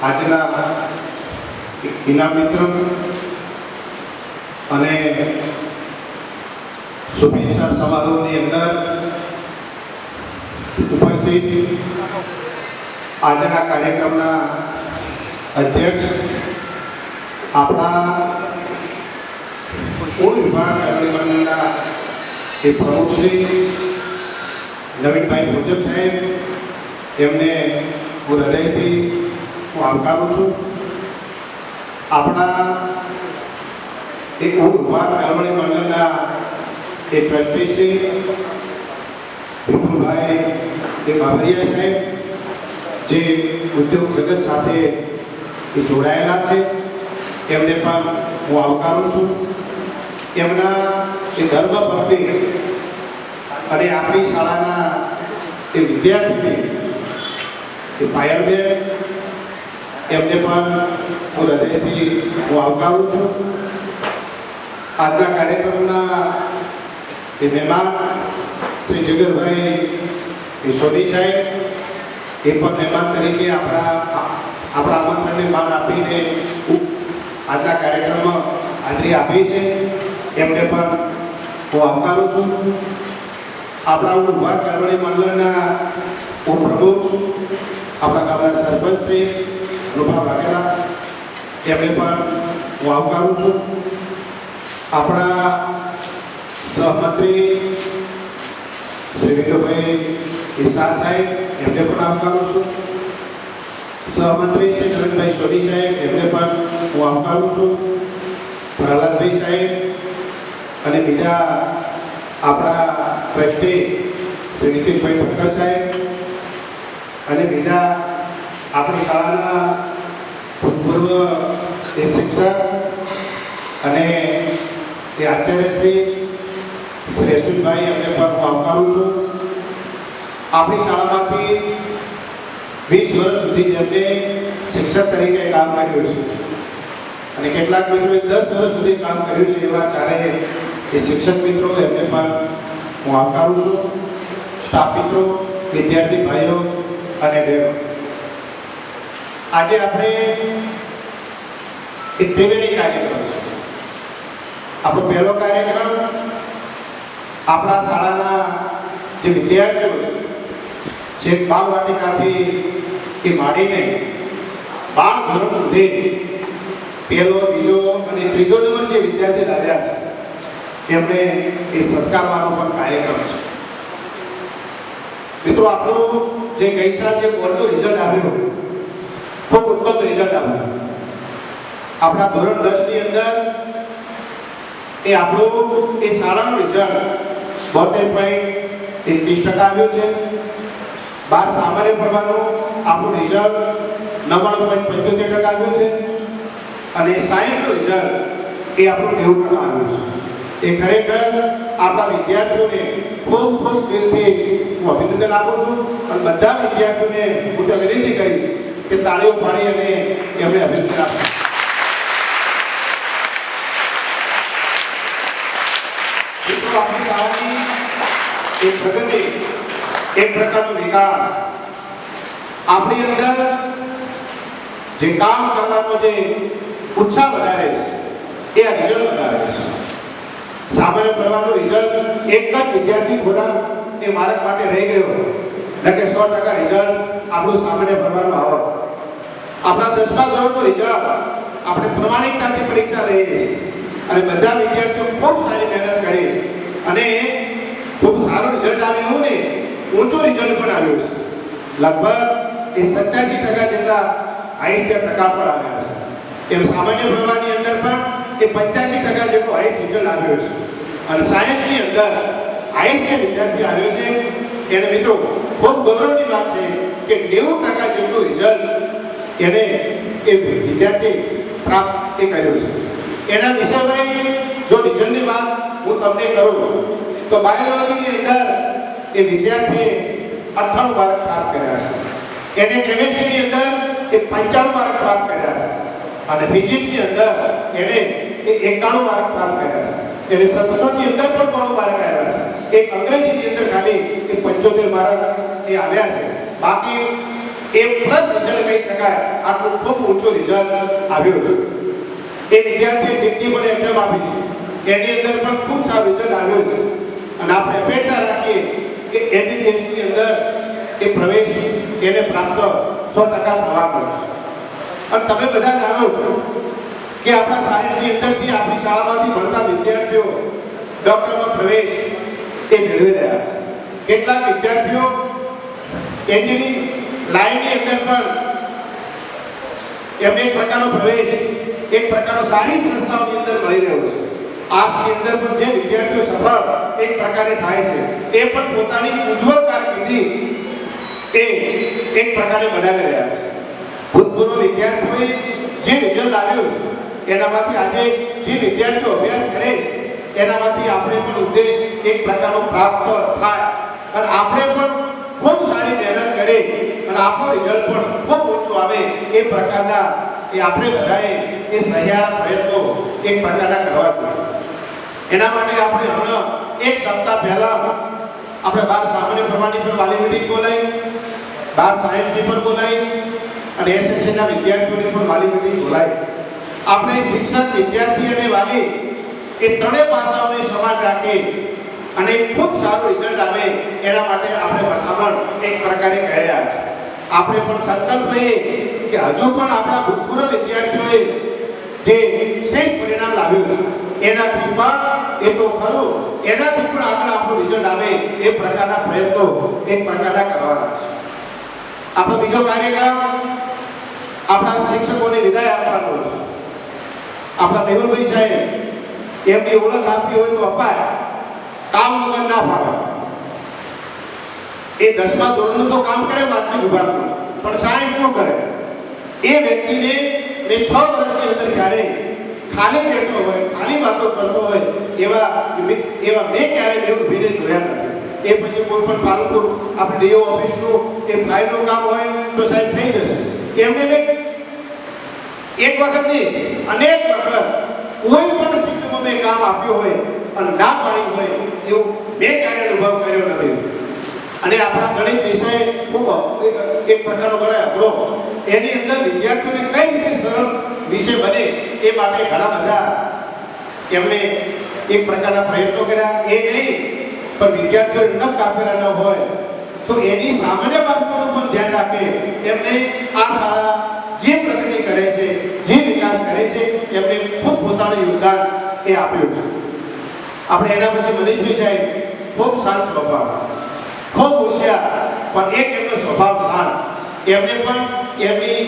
આજના ઇનામ વિતરણ અને શુભેચ્છા સમારોહની અંદર ઉપસ્થિત આજના કાર્યક્રમના અધ્યક્ષ આપણા મૂળ વિભાગ મંડળના એ પ્રમુખ શ્રી નવીનભાઈ ભોજક સાહેબ, એમને હું હૃદયથી આવકારું છું. આપણા એક મૂળ વિભાગ મંડળના એ ટ્રસ્ટી શ્રી વિપુલભાઈ બાબરિયા સાહેબ, જે ઉદ્યોગ જગત સાથે જોડાયેલા છે, એમને પણ હું આવકારું છું. એમના એ ધર્મ ભક્તિ અને આપણી શાળાના એ વિદ્યાર્થીની એ પાયલબેન, એમને પણ હું હૃદયથી હું આવકારું છું. આજના કાર્યક્રમના એ મહેમાન શ્રી જગરભાઈ સોની સાહેબ, એ પણ મહેમાન તરીકે આપણા આમંત્રણને માન આપીને આજના કાર્યક્રમમાં હાજરી આપી છે, એમને પણ હું આવકારું છું. આપણા વિભાગ કારોબારી મંડળના ઉપપ્રમુખ આપણા ગામના સરપંચ શ્રી રૂપા વાઘેલા, એમને પણ હું આવકારું છું. આપણા સહમંત્રી શ્રી વિનુભાઈ શાહ સાહેબ, એમને પણ આવકારું છું. સહમંત્રી શ્રી નવીનભાઈ સોની સાહેબ, એમને પણ હું આવકારું છું. પ્રહલાદભાઈ સાહેબ અને બીજા આપણા ટ્રસ્ટી શ્રી નીતિનભાઈ ઠક્કર સાહેબ અને બીજા આપણી શાળાના ભૂતપૂર્વ એ શિક્ષક અને એ આચાર્ય શ્રી યશુભાઈ, એમને પણ હું આવકારું છું. આપણી શાળામાંથી 20 વર્ષ સુધી જેમને શિક્ષક તરીકે કામ કર્યું છે અને કેટલાક મિત્રોએ 10 વર્ષ સુધી કામ કર્યું છે, એવા ચારેય એ શિક્ષક મિત્રો, એમને પણ હું આવકારું છું. સ્ટાફ મિત્રો, વિદ્યાર્થી ભાઈઓ અને બહેનો, આજે આપણે એક ત્રિવેણી કાર્યક્રમ છે. આપણો પહેલો કાર્યક્રમ આપણા શાળાના જે વિદ્યાર્થીઓ છે, જે બાળવાટિકાથી એ માંડીને 12 ધોરણ સુધી પહેલો, બીજો અને ત્રીજો નંબર જે વિદ્યાર્થી લાવ્યા છે, એમને એ સત્કારવાનો પણ કાર્યક્રમ છે. મિત્રો, આપણું જે ગઈ સાલ જે બોર્ડનું રિઝલ્ટ આવ્યું, ખૂબ ઉત્તમ રિઝલ્ટ આવ્યું. આપણા ધોરણ 10 ની અંદર એ આપણું એ શાળાનું રિઝલ્ટ 72.30% આવ્યું છે. 12 સામાન્ય પ્રવાહનું આપણું રિઝલ્ટ 99.75% આવ્યું છે અને સાયન્સનું રિઝલ્ટ એ આપણું 90% આવ્યું છે. એ ખરેખર આપણા વિદ્યાર્થીઓને ખૂબ ખૂબ દિલથી હું અભિનંદન આપું છું અને બધા વિદ્યાર્થીઓને હું તો વિનંતી કરીશ કે તાળીઓ પાડી અને એમને અભિનંદન આપો. આપણી શાળાની એક પ્રગતિ, એક પ્રકારનો વિકાસ, આપણી અંદર જે કામ કરવાનો જે ઉત્સાહ વધારે છે, એ આ રિઝલ્ટ વધારે છે. સામાન્ય પ્રવાહનું રિઝલ્ટ એક જ વિદ્યાર્થી થોડા એ માર્ક માટે રહી ગયો, નકે 100% રિઝલ્ટ આપણું સામાન્ય પ્રવાહનું આવક. આપણા 10મા ધોરણનું રિઝલ્ટ આપણે પ્રમાણિકતાથી પરીક્ષા લઈએ છીએ અને બધા વિદ્યાર્થીઓ ખૂબ સારી મહેનત કરી અને ખૂબ સારું રિઝલ્ટ આવ્યું ને ઊંચું રિઝલ્ટ પણ આવ્યું છે. લગભગ એ 87% જેટલા હાઈએસ્ટ ટકા પર આવ્યા છે. એમ સામાન્ય પ્રવાહની અંદર પણ એ 85% જેટલો હાઈએસ્ટ રિઝલ્ટ આવ્યો છે અને સાયન્સની અંદર હાઈએસ્ટ જે વિદ્યાર્થી આવ્યો છે એને મિત્રો ખૂબ ગૌરવની વાત છે કે 90% જેટલું રિઝલ્ટ એને એ વિદ્યાર્થી પ્રાપ્ત એ કર્યું છે. એના વિષયમાં જો રિઝલ્ટની વાત હું તમને કરું તો બાયોલોજીની અંદર એ વિદ્યાર્થીએ 98 માર્ક પ્રાપ્ત કર્યા છે. એને કેમેસ્ટ્રીની અંદર એ 95 માર્ક પ્રાપ્ત કર્યા છે અને ફિઝિક્સની અંદર એને 91 માર્ક પ્રાપ્ત કર્યા છે. એને સંસ્કૃતની અંદર પણ 92 માર્ક આવ્યા છે. એક અંગ્રેજીની અંદર ખાલી 75 માર્ક એ આવ્યા છે. બાકી એ પ્લસ રિઝલ્ટ કહી શકાય, આટલું ખૂબ ઊંચું રિઝલ્ટ આવ્યું છે. એ વિદ્યાર્થીએ ટેટની પણ એક્ઝામ આપી છે, એની અંદર પણ ખૂબ સારું રિઝલ્ટ આવ્યું છે. અને આપણે અપેક્ષા રાખીએ કે એમબીબીએસની અંદર એ પ્રવેશ એને પ્રાપ્ત 100% થવાનો છે. અને તમે બધા જાણો છો કે આપણા સાયન્સની અંદરથી આપણી શાળામાંથી ભણતા વિદ્યાર્થીઓ ડૉક્ટરમાં પ્રવેશ એ મેળવી રહ્યા છે. કેટલાક વિદ્યાર્થીઓ એન્જિનિયરિંગ લાઈનની અંદર પણ એમને એક પ્રકારનો પ્રવેશ એક પ્રકારનો સારી સંસ્થાઓની અંદર મળી રહ્યો છે. આર્ટ્સની અંદર પણ જે વિદ્યાર્થીઓ સફળ એક પ્રકારે થાય છે એ પણ પોતાની ઉજ્જવળ કારકિર્દી એ એક પ્રકારે બનાવી રહ્યા છે. ભૂતપૂર્વ વિદ્યાર્થીઓએ જે રિઝલ્ટ આવ્યું છે એનામાંથી આજે જે વિદ્યાર્થીઓ અભ્યાસ કરે છે એનામાંથી આપણે પણ ઉદ્દેશ એક પ્રકારનો પ્રાપ્ત થાય અને આપણે પણ ખૂબ સારી મહેનત કરી અને આપણું રિઝલ્ટ પણ ખૂબ ઊંચું આવે એ પ્રકારના એ આપણે બધાએ એ સહિયારા પ્રયત્નો એક પ્રકારના કરવા જોઈએ. એના માટે આપણે હમણાં એક સપ્તાહ પહેલા આપણે 12 સામાન્ય પ્રવાહની પણ વાલી મીટિંગ બોલાવી, 12 સાયન્સની પણ બોલાવી અને એસએસસીના વિદ્યાર્થીઓની પણ વાલી મીટિંગ બોલાવી. આપણે શિક્ષક, વિદ્યાર્થી અને વાલી એ ત્રણેય પાસાઓને સમાન રાખી અને ખૂબ સારું રિઝલ્ટ આવે એના માટે આપણે મથામણ એક પ્રકારે કરી રહ્યા છે. આપણે પણ સંકલ્પ લઈએ કે હજુ પણ આપણા ભૂતપૂર્વ વિદ્યાર્થીઓએ જે શ્રેષ્ઠ પરિણામ લાવ્યું છે એનાથી પણ એ તો ખરું, એનાથી પણ આગળ આપણું રિઝલ્ટ આવે એ પ્રકારના પ્રયત્નો એક પ્રકારના કરવાના છે. આપણો બીજો કાર્યક્રમ આપણા શિક્ષકોને વિદાય આપવાનો છે. આપણા મેહુલભાઈ સાહેબ એમની ઓળખ આપી હોય તો અપાય, કામ વગર ના ફાવે. એ 10મા ધોરણનું તો કામ કરે માધ્યમિક વિભાગનું, પણ સાયન્સ નું કરે. એ વ્યક્તિને મેં 6 વર્ષની અંદર ક્યારે ખાલી બેઠો હોય, ખાલી વાતો કરતો હોય એવા મેં ક્યારે મેહુલભાઈને જોયા નથી. એ પછી કોઈ પણ પાલનપુર આપણે ડીઓ ઓફિસનું એ ફાઇલનું કામ હોય તો સાહેબ થઈ જશે. એમને મેં એક વખત નહીં અનેક વખત કોઈ પણ સ્થિતિમાં મેં કામ આપ્યું હોય અને ના પાડી હોય એવું મેં ક્યારે અનુભવ કર્યો નથી. અને આપણા ગણિત વિષય ખૂબ એક પ્રકારનો ગણાય અઘરો, એની અંદર વિદ્યાર્થીઓને કઈ રીતે સરળ વિષય બને એ માટે ઘણા બધા એમને એક પ્રકારના પ્રયત્નો કર્યા. એ નહીં પણ વિદ્યાર્થીઓ ન કાપેલા ન હોય તો એની સામાન્ય બાબતોનું પણ ધ્યાન રાખે. એમને આ શાળા જે પ્રગતિ કરે છે, જે વિકાસ કરે છે એમને ખૂબ પોતાનું યોગદાન એ આપ્યું છે. આપણે એના પછી મનીષભાઈ સાહેબ ખૂબ શાંત સ્વભાવ, ખૂબ હોશિયાર, પણ એક એમનો સ્વભાવ શાંત. એમને પણ એમની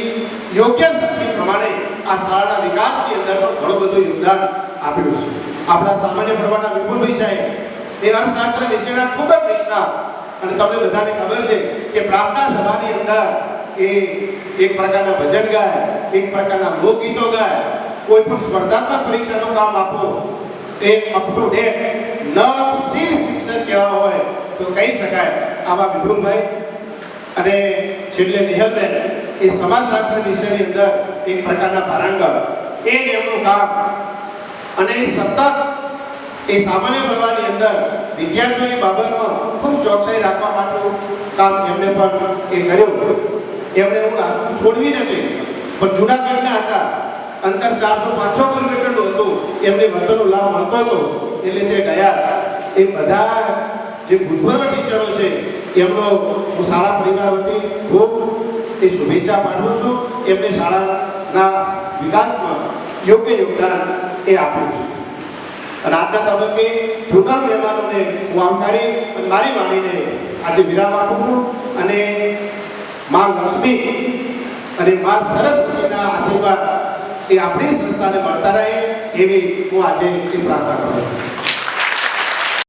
યોગ્ય શક્તિ પ્રમાણે આ શાળાના વિકાસની અંદર પણ ઘણું બધું યોગદાન આપ્યું છે. આપણા સામાન્ય પ્રવાહના વિપુલભાઈ સાહેબ એ અર્થશાસ્ત્ર વિષયના ખૂબ જ નિષ્ણાત, અને તમને બધાને ખબર છે કે પ્રાર્થના સભાની અંદર એ એક પ્રકારના ભજન ગાય, એક પ્રકારના લોકગીતો ગાય, કોઈ પણ સ્પર્ધાત્મક પરીક્ષાનું કામ આપો એ અપ ટુ ડેટ નવશીલ શિક્ષક કહેવા હોય તો કહી શકાય આવા વિપુલભાઈ. અને છેલ્લે નિહલબેન એ સમાજશાસ્ત્ર વિષયની અંદર એક પ્રકારના પારંગત, એ એમનું કામ અને સતત એ સામાન્ય પ્રવાહની અંદર વિદ્યાર્થીઓની બાબતમાં ખૂબ ચોકસાઈ રાખવા માટેનું કામ એમને પણ એ કર્યું. એમણે હું રાજકોટ છોડવી નથી, પણ જૂનાગઢના હતા, અંતર 400-500 કિલોમીટરનું હતું, એમને વતનનો લાભ મળતો હતો એટલે તે ગયા. એ બધા જે ભૂતપૂર્વ ટીચરો છે એમનો હું શાળા પરિવાર વતી ખૂબ એ શુભેચ્છા પાઠવું છું. એમને શાળાના વિકાસમાં યોગ્ય યોગદાન એ આપ્યું છે. અને આજના તબક્કે પૂર્ણ મહેમાનોને હું આવકારી અને મારી વાણીને આજે વિરામ આપું છું. અને મા લક્ષ્મી અને મા સરસ્વતીના આશીર્વાદ એ આપણી સંસ્થાને મળતા રહે એવી હું આજે પ્રાર્થના કરું છું.